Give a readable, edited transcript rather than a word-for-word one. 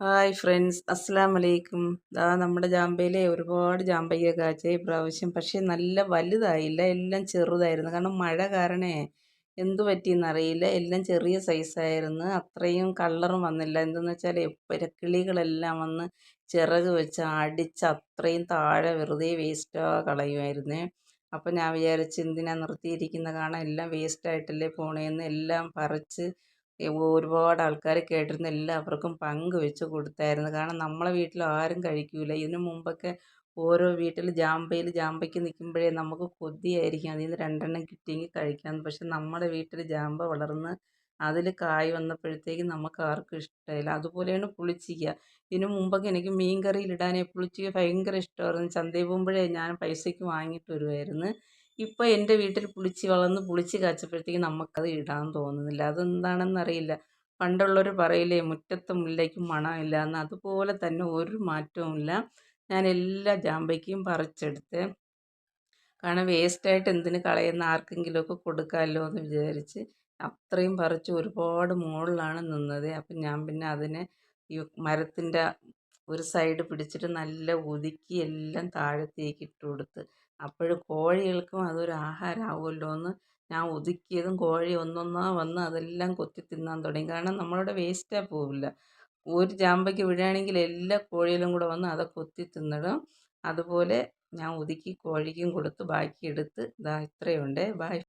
Hi friends, അസ്സലാമു അലൈക്കും. നമ്മുടെ ജാമ്പയിലെ ഒരുപാട് ജാമ്പയ്ക്ക കായ്ച്ച ഇപ്രാവശ്യം. പക്ഷേ നല്ല വലുതായില്ല, എല്ലാം ചെറുതായിരുന്നു. കാരണം മഴ കാരണേ എന്തു പറ്റിയെന്നറിയില്ല, എല്ലാം ചെറിയ സൈസായിരുന്നു. അത്രയും കളറും വന്നില്ല. എന്തെന്ന് വെച്ചാൽ കിളികളെല്ലാം വന്ന് ചിറക് വെച്ച് അടിച്ച് അത്രയും താഴെ വെറുതെ വേസ്റ്റാ കളയുമായിരുന്നേ. അപ്പം ഞാൻ വിചാരിച്ച് എന്തിനാ നിർത്തിയിരിക്കുന്ന കാണാൻ എല്ലാം വേസ്റ്റായിട്ടല്ലേ പോണേന്ന് എല്ലാം പറിച്ച് ഒരുപാട് ആൾക്കാർ കേട്ടിരുന്നു എല്ലാവർക്കും പങ്കുവെച്ച് കൊടുത്തായിരുന്നു. കാരണം നമ്മളെ വീട്ടിൽ ആരും കഴിക്കൂല. ഇതിനു മുമ്പൊക്കെ ഓരോ വീട്ടിൽ ജാമ്പയ്ക്ക് നിൽക്കുമ്പോഴേ നമുക്ക് കൊതിയായിരിക്കും അതിൽ നിന്ന് രണ്ടെണ്ണം കിട്ടിയെങ്കിൽ കഴിക്കാമെന്ന്. പക്ഷെ നമ്മുടെ വീട്ടിൽ ജാമ്പ വളർന്ന് അതിൽ കായ് വന്നപ്പോഴത്തേക്കും നമുക്ക് ആർക്കും ഇഷ്ടമായില്ല. അതുപോലെയാണ് പുളിച്ചിക്ക. ഇതിനു മുമ്പൊക്കെ എനിക്ക് മീൻ കറിയിലിടാനേ പുളിച്ചിക്ക ഭയങ്കര ഇഷ്ടമായിരുന്നു. ചന്തയിൽ പോകുമ്പോഴേ ഞാൻ പൈസയ്ക്ക് വാങ്ങിയിട്ട് വരുമായിരുന്നു. ഇപ്പോൾ എൻ്റെ വീട്ടിൽ പുളിച്ചി വളർന്ന് പുളിച്ചി കായ്ച്ചപ്പോഴത്തേക്കും നമുക്കത് ഇടാൻ തോന്നുന്നില്ല. അതെന്താണെന്നറിയില്ല. പണ്ടുള്ളവർ പറയില്ലേ മുറ്റത്തെ മുല്ലയ്ക്ക് മണമില്ല എന്ന്, അതുപോലെ തന്നെ ഒരു മാറ്റവുമില്ല. ഞാൻ എല്ലാ ജാമ്പയ്ക്കയും പറിച്ചെടുത്ത്, കാരണം വേസ്റ്റായിട്ട് എന്തിന് കളയുന്ന, ആർക്കെങ്കിലുമൊക്കെ കൊടുക്കാമല്ലോ എന്ന് വിചാരിച്ച് അത്രയും പറിച്ച് ഒരുപാട് മുകളിലാണ് നിന്നത്. അപ്പം ഞാൻ പിന്നെ അതിനെ ഈ മരത്തിൻ്റെ ഒരു സൈഡ് പിടിച്ചിട്ട് നല്ല ഒതുക്കി എല്ലാം താഴത്തേക്ക് ഇട്ട് കൊടുത്ത്. അപ്പോൾ കോഴികൾക്കും അതൊരു ആഹാരമാവുമല്ലോ എന്ന് ഞാൻ ഒതുക്കിയതും കോഴി ഒന്നൊന്നാ വന്ന് അതെല്ലാം കൊത്തി തിന്നാൻ തുടങ്ങി. കാരണം നമ്മളുടെ വേസ്റ്റാ പോവില്ല. ഒരു ജാമ്പയ്ക്ക വീഴുകയാണെങ്കിൽ എല്ലാ കോഴികളും കൂടെ വന്ന് അത് കൊത്തി തിന്നിടും. അതുപോലെ ഞാൻ ഒതുക്കി കോഴിക്കും കൊടുത്ത് ബാക്കി എടുത്ത് ഇതാ ഇത്രയുണ്ട്. ബായ്.